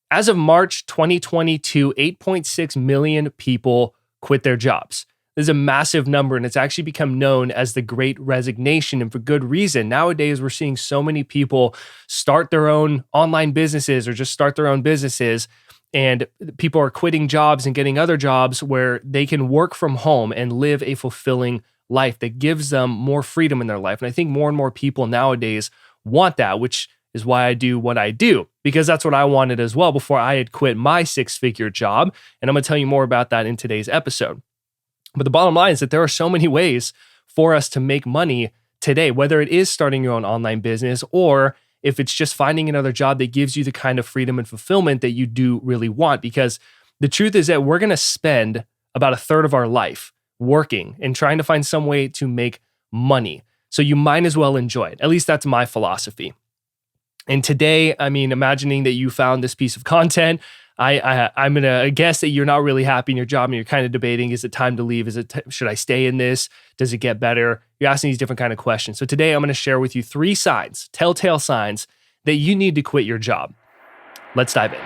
As of March 2022, 8.6 million people quit their jobs. This is a massive number, and it's actually become known as the Great Resignation, and for good reason. Nowadays, we're seeing so many people start their own online businesses or just start their own businesses, and people are quitting jobs and getting other jobs where they can work from home and live a fulfilling life that gives them more freedom in their life. And I think more and more people nowadays want that, which is why I do what I do, because that's what I wanted as well before I had quit my six-figure job. And I'm going to tell you more about that in today's episode. But the bottom line is that there are so many ways for us to make money today, whether it is starting your own online business or if it's just finding another job that gives you the kind of freedom and fulfillment that you do really want. Because the truth is that we're going to spend about a third of our life working and trying to find some way to make money. So you might as well enjoy it. At least that's my philosophy. And today, imagining that you found this piece of content, I'm going to guess that you're not really happy in your job and you're kind of debating, is it time to leave? Should I stay in this? Does it get better? You're asking these different kind of questions. So today I'm going to share with you 3 signs, telltale signs that you need to quit your job. Let's dive in.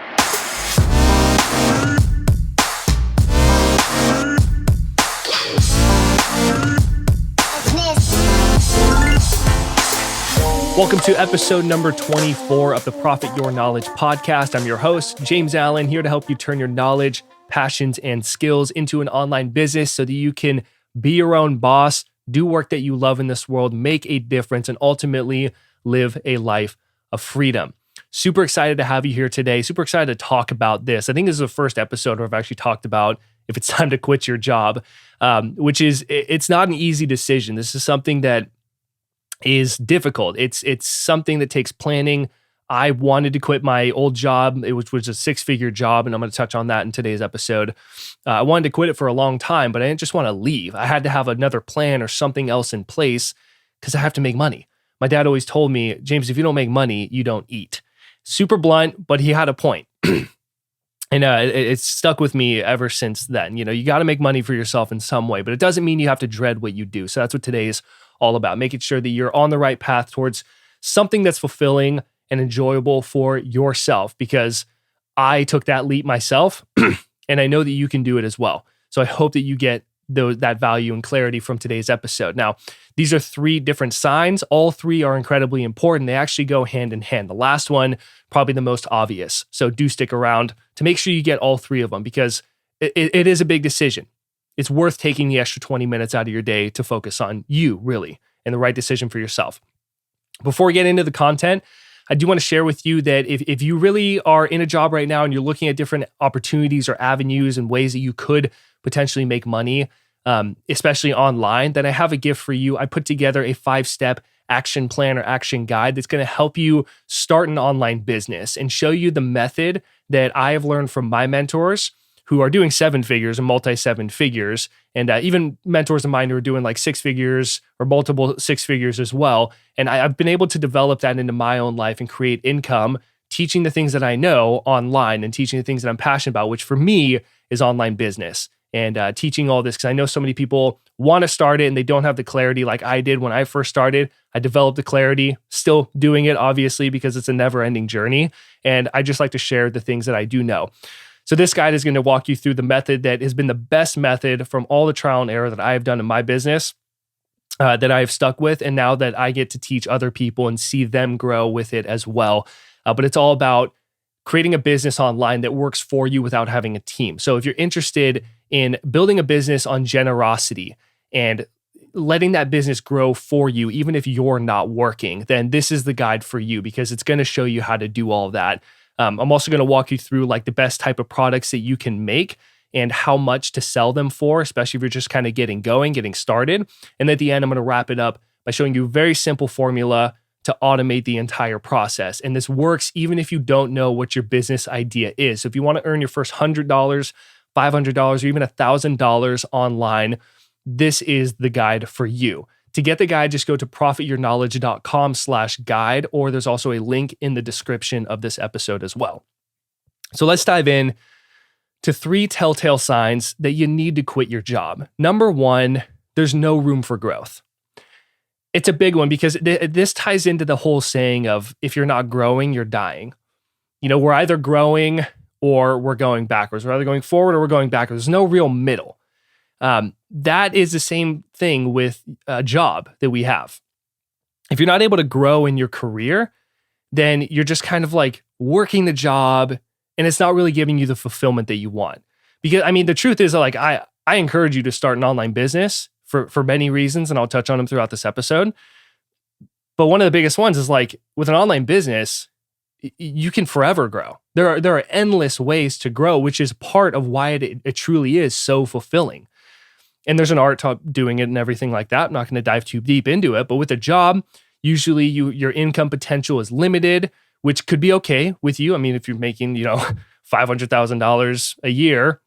Welcome to episode number 24 of the Profit Your Knowledge podcast. I'm your host, James Allen, here to help you turn your knowledge, passions, and skills into an online business so that you can be your own boss, do work that you love in this world, make a difference, and ultimately live a life of freedom. Super excited to have you here today. Super excited to talk about this. I think this is the first episode where I've actually talked about if it's time to quit your job, it's not an easy decision. This is something that is difficult. It's something that takes planning. I wanted to quit my old job, which was a 6-figure job, and I'm going to touch on that in today's episode. I wanted to quit it for a long time, but I didn't just want to leave. I had to have another plan or something else in place because I have to make money. My dad always told me, James, if you don't make money, you don't eat. Super blunt, but he had a point. And it's stuck with me ever since then. You got to make money for yourself in some way, but it doesn't mean you have to dread what you do. So that's what today's all about, making sure that you're on the right path towards something that's fulfilling and enjoyable for yourself, because I took that leap myself and I know that you can do it as well. So I hope that you get that value and clarity from today's episode. Now, these are 3 different signs. All 3 are incredibly important. They actually go hand in hand. The last one, probably the most obvious. So do stick around to make sure you get all 3 of them, because it is a big decision. It's worth taking the extra 20 minutes out of your day to focus on you, really, and the right decision for yourself. Before we get into the content, I do want to share with you that if you really are in a job right now and you're looking at different opportunities or avenues and ways that you could potentially make money, especially online, then I have a gift for you. I put together a 5-step action plan or action guide that's going to help you start an online business and show you the method that I have learned from my mentors who are doing 7 figures and multi-7 figures, and even mentors of mine who are doing like 6 figures or multiple 6 figures as well. And I've been able to develop that into my own life and create income, teaching the things that I know online and teaching the things that I'm passionate about, which for me is online business. And teaching all this, because I know so many people want to start it and they don't have the clarity like I did when I first started. I developed the clarity, still doing it, obviously, because it's a never-ending journey. And I just like to share the things that I do know. So this guide is going to walk you through the method that has been the best method from all the trial and error that I have done in my business, that I've stuck with, and now that I get to teach other people and see them grow with it as well. But it's all about creating a business online that works for you without having a team. So if you're interested in building a business on generosity and letting that business grow for you, even if you're not working, then this is the guide for you, because it's going to show you how to do all of that. I'm also going to walk you through like the best type of products that you can make and how much to sell them for, especially if you're just kind of getting started. And at the end, I'm going to wrap it up by showing you a very simple formula to automate the entire process. And this works even if you don't know what your business idea is. So if you want to earn your first $100, $500, or even $1,000 online, this is the guide for you. To get the guide, just go to profityourknowledge.com/guide, or there's also a link in the description of this episode as well. So let's dive in to 3 telltale signs that you need to quit your job. Number 1, there's no room for growth. It's a big one because this ties into the whole saying of if you're not growing, you're dying. we're either growing or we're going backwards. We're either going forward or we're going backwards. There's no real middle. That is the same thing with a job that we have. If you're not able to grow in your career, then you're just kind of like working the job and it's not really giving you the fulfillment that you want. Because the truth is like, I encourage you to start an online business for many reasons, and I'll touch on them throughout this episode. But one of the biggest ones is like with an online business, you can forever grow. There are endless ways to grow, which is part of why it truly is so fulfilling. And there's an art to doing it and everything like that. I'm not going to dive too deep into it, but with a job, usually your income potential is limited, which could be okay with you. If you're making, $500,000 a year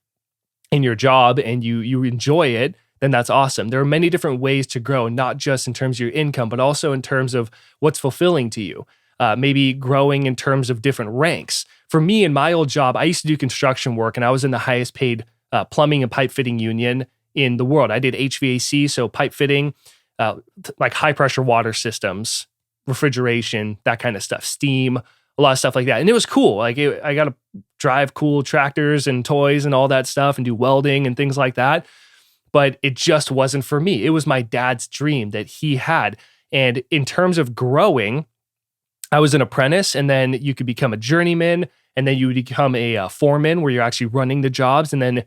in your job and you enjoy it, then that's awesome. There are many different ways to grow, not just in terms of your income, but also in terms of what's fulfilling to you. Maybe growing in terms of different ranks. For me, in my old job, I used to do construction work and I was in the highest paid plumbing and pipe fitting union in the world. I did HVAC, so pipe fitting, like high pressure water systems, refrigeration, that kind of stuff, steam, a lot of stuff like that. And it was cool. I got to drive cool tractors and toys and all that stuff and do welding and things like that. But it just wasn't for me. It was my dad's dream that he had. And in terms of growing, I was an apprentice, and then you could become a journeyman, and then you would become a foreman where you're actually running the jobs. And then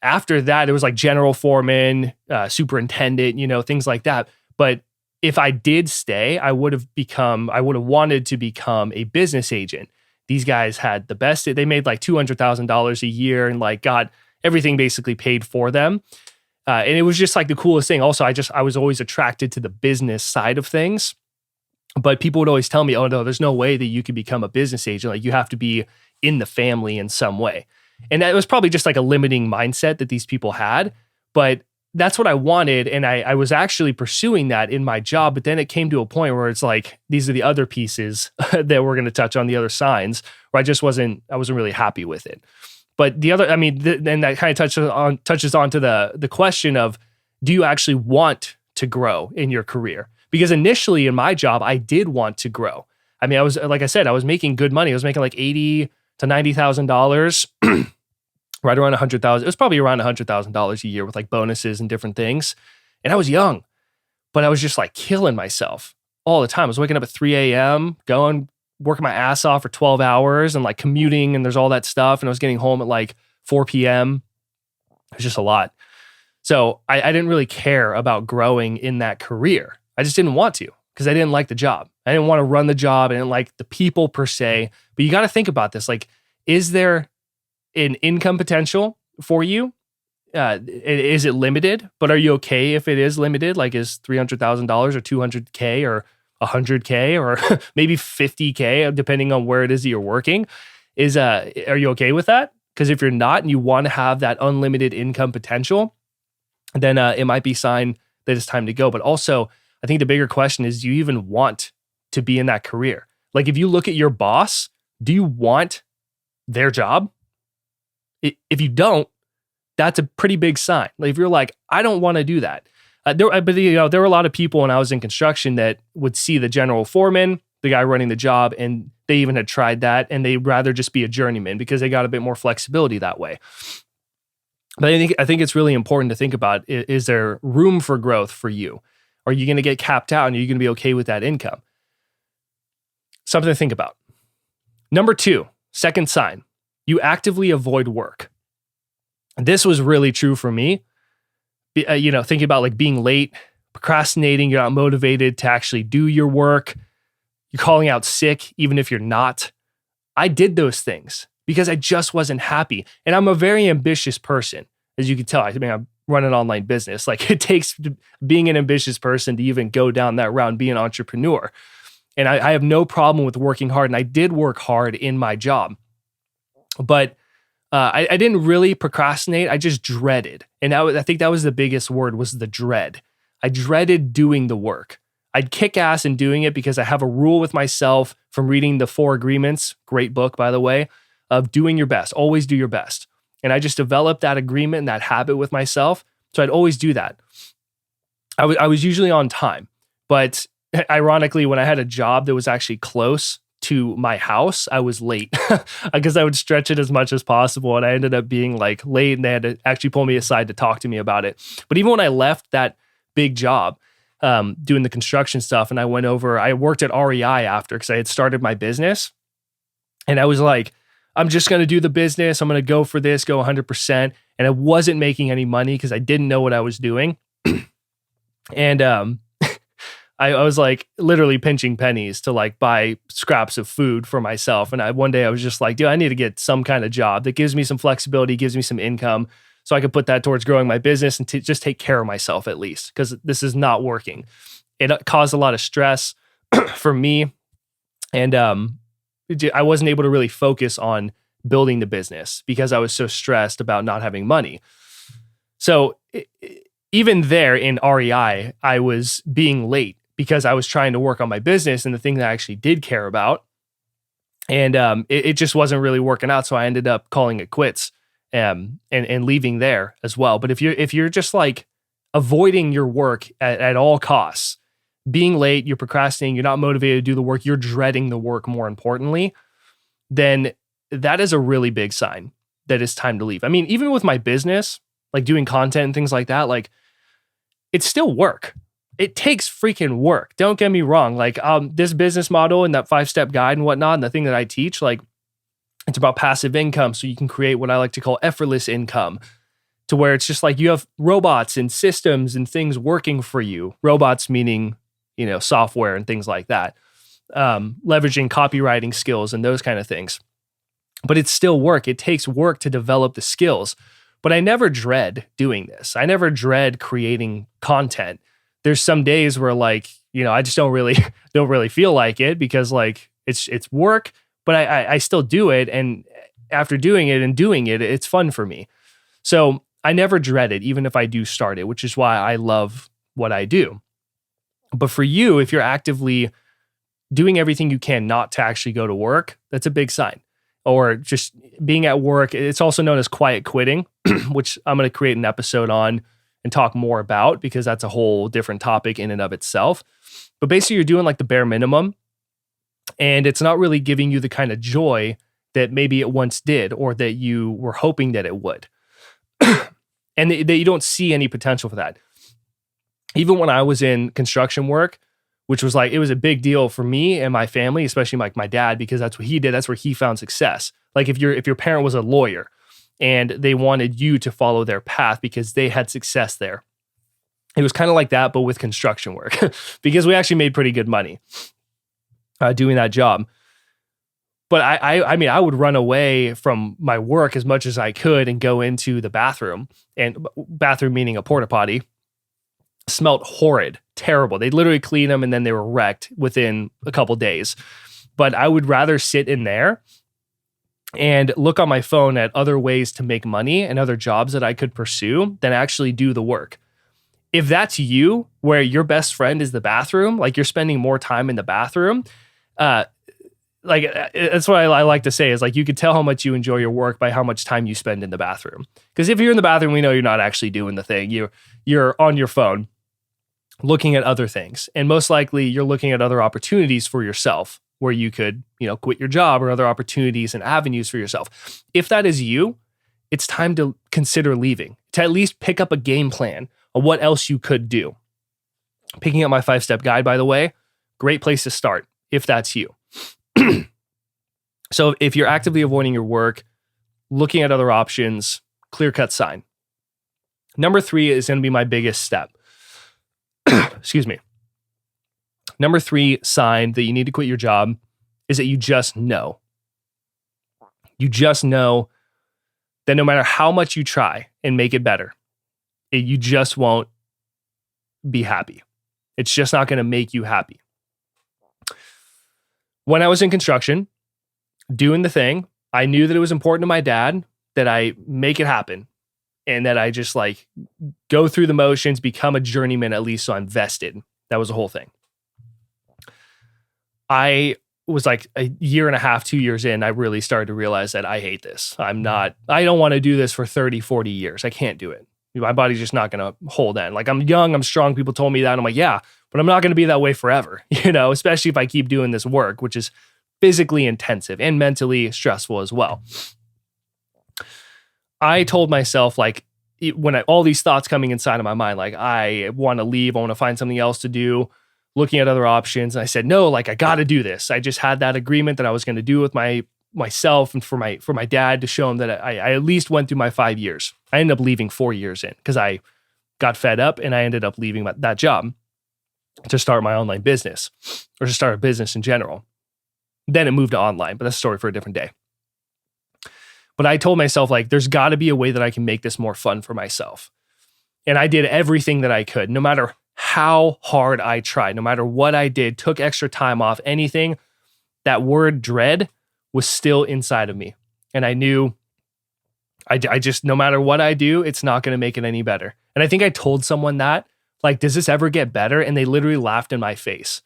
after that, it was like general foreman, superintendent, things like that. But if I did stay, I would have wanted to become a business agent. These guys had the best. They made like $200,000 a year and like got everything basically paid for them. And it was just like the coolest thing. Also, I was always attracted to the business side of things. But people would always tell me, oh no, there's no way that you could become a business agent. Like you have to be in the family in some way. And that was probably just like a limiting mindset that these people had. But that's what I wanted. And I was actually pursuing that in my job. But then it came to a point where it's like, these are the other pieces that we're going to touch on, the other signs, where I wasn't really happy with it. But the other, then that kind of touches on to the question of, do you actually want to grow in your career? Because initially in my job, I did want to grow. I was, like I said, I was making good money. I was making like $80,000 to $90,000, right around $100,000. It was probably around $100,000 a year with like bonuses and different things. And I was young, but I was just like killing myself all the time. I was waking up at 3 a.m., working my ass off for 12 hours and like commuting, and there's all that stuff. And I was getting home at like 4 p.m. It was just a lot. So I didn't really care about growing in that career. I just didn't want to because I didn't like the job. I didn't want to run the job. I didn't like the people per se. But you got to think about this. Like, is there an income potential for you? Is it limited? But are you okay if it is limited? Like, is $300,000 or $200K or $100K or maybe $50K, depending on where it is that you're working? Are you okay with that? Because if you're not and you want to have that unlimited income potential, then it might be a sign that it's time to go. But also, I think the bigger question is, do you even want to be in that career? Like, if you look at your boss, do you want their job? If you don't, that's a pretty big sign. Like, if you're like, I don't want to do that. There were a lot of people when I was in construction that would see the general foreman, the guy running the job, and they even had tried that, and they'd rather just be a journeyman because they got a bit more flexibility that way. But I think it's really important to think about, is there room for growth for you? Are you going to get capped out and are you going to be okay with that income? Something to think about. Number 2, second sign, you actively avoid work. This was really true for me. Thinking about like being late, procrastinating, you're not motivated to actually do your work. You're calling out sick, even if you're not. I did those things because I just wasn't happy. And I'm a very ambitious person, as you can tell. I run an online business. Like, it takes being an ambitious person to even go down that route and be an entrepreneur. And I have no problem with working hard. And I did work hard in my job. But I didn't really procrastinate. I just dreaded. And I think that was the biggest word, was the dread. I dreaded doing the work. I'd kick ass in doing it because I have a rule with myself from reading the 4 Agreements, great book, by the way, of doing your best. Always do your best. And I just developed that agreement and that habit with myself. So I'd always do that. I was usually on time. But ironically, when I had a job that was actually close to my house, I was late because I would stretch it as much as possible. And I ended up being like late, and they had to actually pull me aside to talk to me about it. But even when I left that big job, doing the construction stuff, and I worked at REI after because I had started my business. And I was like, I'm just going to do the business. I'm going to go for this, go 100%. And I wasn't making any money because I didn't know what I was doing. And I was like literally pinching pennies to like buy scraps of food for myself. And one day I was just like, dude, I need to get some kind of job that gives me some flexibility, gives me some income so I could put that towards growing my business and just take care of myself at least, because this is not working. It caused a lot of stress for me. And I wasn't able to really focus on building the business because I was so stressed about not having money. So even there in REI, I was being late because I was trying to work on my business and the thing that I actually did care about. And it just wasn't really working out. So I ended up calling it quits and leaving there as well. But if you're just like avoiding your work at all costs, being late, you're procrastinating, you're not motivated to do the work, you're dreading the work more importantly, then that is a really big sign that it's time to leave. I mean, even with my business, like doing content and things like that, like it's still work. It takes freaking work. Don't get me wrong. Like this business model and that 5-step guide and whatnot, and the thing that I teach, like it's about passive income. So you can create what I like to call effortless income, to where it's just like you have robots and systems and things working for you. Robots meaning, software and things like that. Leveraging copywriting skills and those kind of things. But it's still work. It takes work to develop the skills. But I never dread doing this. I never dread creating content. There's some days where like, I just don't really feel like it because like it's work, but I still do it. And after doing it, it's fun for me. So I never dread it, even if I do start it, which is why I love what I do. But for you, if you're actively doing everything you can not to actually go to work, that's a big sign. Or just being at work, it's also known as quiet quitting, which I'm going to create an episode on and talk more about because that's a whole different topic in and of itself. But basically you're doing like the bare minimum and it's not really giving you the kind of joy that maybe it once did or that you were hoping that it would. And that you don't see any potential for that. Even when I was in construction work, which was like, it was a big deal for me and my family, especially like my dad, because that's what he did. That's where he found success. Like if your parent was a lawyer and they wanted you to follow their path because they had success there. It was kind of like that, but with construction work because we actually made pretty good money doing that job. But I mean, I would run away from my work as much as I could and go into the bathroom, and bathroom meaning a porta potty. Smelled horrid, terrible. They'd literally clean them and then they were wrecked within a couple days. But I would rather sit in there and look on my phone at other ways to make money and other jobs that I could pursue than actually do the work. If that's you, where your best friend is the bathroom, like you're spending more time in the bathroom, like that's what I like to say is like you could tell how much you enjoy your work by how much time you spend in the bathroom. Because if you're in the bathroom, we know you're not actually doing the thing. You're on your phone looking at other things, and most likely you're looking at other opportunities for yourself where you could, quit your job or other opportunities and avenues for yourself. If that is you, it's time to consider leaving, to at least pick up a game plan of what else you could do. Picking up my 5-step guide, by the way, great place to start if that's you. So if you're actively avoiding your work, looking at other options, clear-cut sign. Number 3 is going to be my biggest step. Excuse me. Number 3 sign that you need to quit your job is that you just know. You just know that no matter how much you try and make it better, you just won't be happy. It's just not going to make you happy. When I was in construction, doing the thing, I knew that it was important to my dad that I make it happen and that I just like go through the motions, become a journeyman at least so I'm vested. That was the whole thing. I was like a year and a half, 2 years in, I really started to realize that I hate this. I don't want to do this for 30, 40 years. I can't do it. My body's just not going to hold in. Like I'm young, I'm strong. People told me that. And I'm like, yeah, but I'm not going to be that way forever, especially if I keep doing this work, which is physically intensive and mentally stressful as well. I told myself, like, when all these thoughts coming inside of my mind, like, I want to leave, I want to find something else to do, looking at other options. And I said, no, like, I got to do this. I just had that agreement that I was going to do with myself and for my dad to show him that I at least went through my 5 years. I ended up leaving 4 years in because I got fed up and I ended up leaving that job to start my online business, or to start a business in general. Then it moved to online, but that's a story for a different day. But I told myself, like, there's got to be a way that I can make this more fun for myself. And I did everything that I could, no matter how hard I tried, no matter what I did, took extra time off, anything. That word dread was still inside of me. And I knew I just, no matter what I do, it's not going to make it any better. And I think I told someone that, like, does this ever get better? And they literally laughed in my face,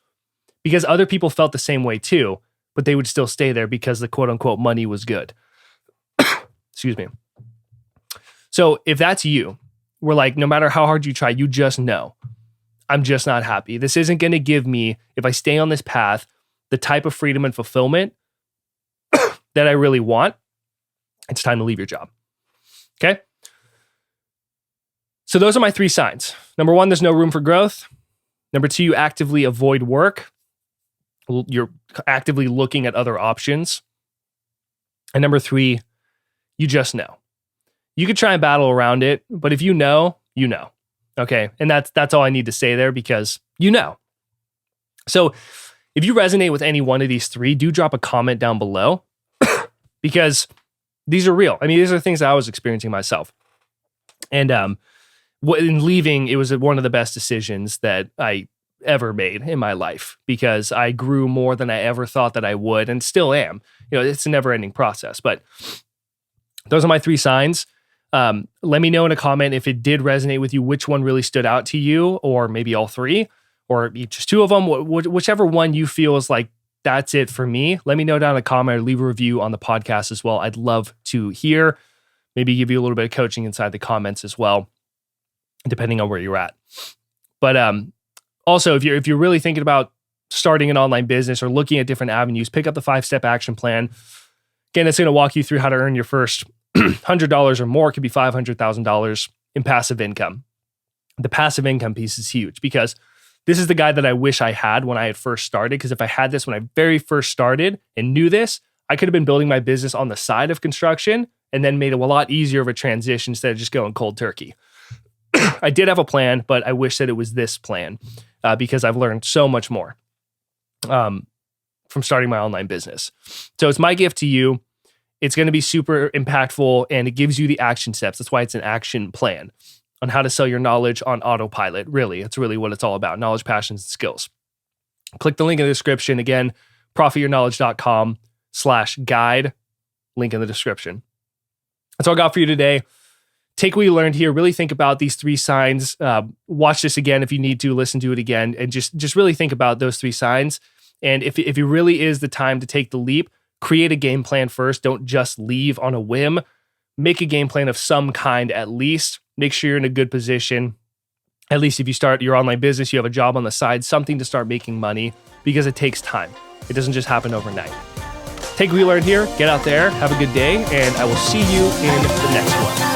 because other people felt the same way too, but they would still stay there because the quote unquote money was good. Excuse me. So if that's you, we're like, no matter how hard you try, you just know, I'm just not happy. This isn't going to give me, if I stay on this path, the type of freedom and fulfillment that I really want. It's time to leave your job. Okay. So those are my 3 signs. Number 1, there's no room for growth. Number 2, you actively avoid work. You're actively looking at other options. And number 3, you just know. You could try and battle around it, but if you know, you know. Okay. And that's all I need to say there, because you know. So if you resonate with any one of these 3, do drop a comment down below, because these are real. I mean, these are things that I was experiencing myself. And in leaving, it was one of the best decisions that I ever made in my life, because I grew more than I ever thought that I would, and still am. You know, it's a never-ending process. But those are my 3 signs. Let me know in a comment if it did resonate with you, which one really stood out to you, or maybe all 3, or just 2 of them, whichever one you feel is like, that's it for me. Let me know down in a comment, or leave a review on the podcast as well. I'd love to hear, maybe give you a little bit of coaching inside the comments as well, depending on where you're at. But also, if you're really thinking about starting an online business or looking at different avenues, pick up the 5-step action plan. Again, it's going to walk you through how to earn your first $100 or more. It could be $500,000 in passive income. The passive income piece is huge, because this is the guide that I wish I had when I had first started. Because if I had this when I very first started and knew this, I could have been building my business on the side of construction and then made it a lot easier of a transition instead of just going cold turkey. I did have a plan, but I wish that it was this plan, because I've learned so much more from starting my online business. So it's my gift to you. It's going to be super impactful, and it gives you the action steps. That's why it's an action plan on how to sell your knowledge on autopilot. Really, it's really what it's all about: knowledge, passions, and skills. Click the link in the description. Again, profityourknowledge.com/guide. Link in the description. That's all I got for you today. Take what you learned here. Really think about these 3 signs. Watch this again if you need to. Listen to it again, and just really think about those 3 signs. And if it really is the time to take the leap, create a game plan first. Don't just leave on a whim. Make a game plan of some kind at least. Make sure you're in a good position. At least if you start your online business, you have a job on the side, something to start making money, because it takes time. It doesn't just happen overnight. Take what you learned here, get out there, have a good day, and I will see you in the next one.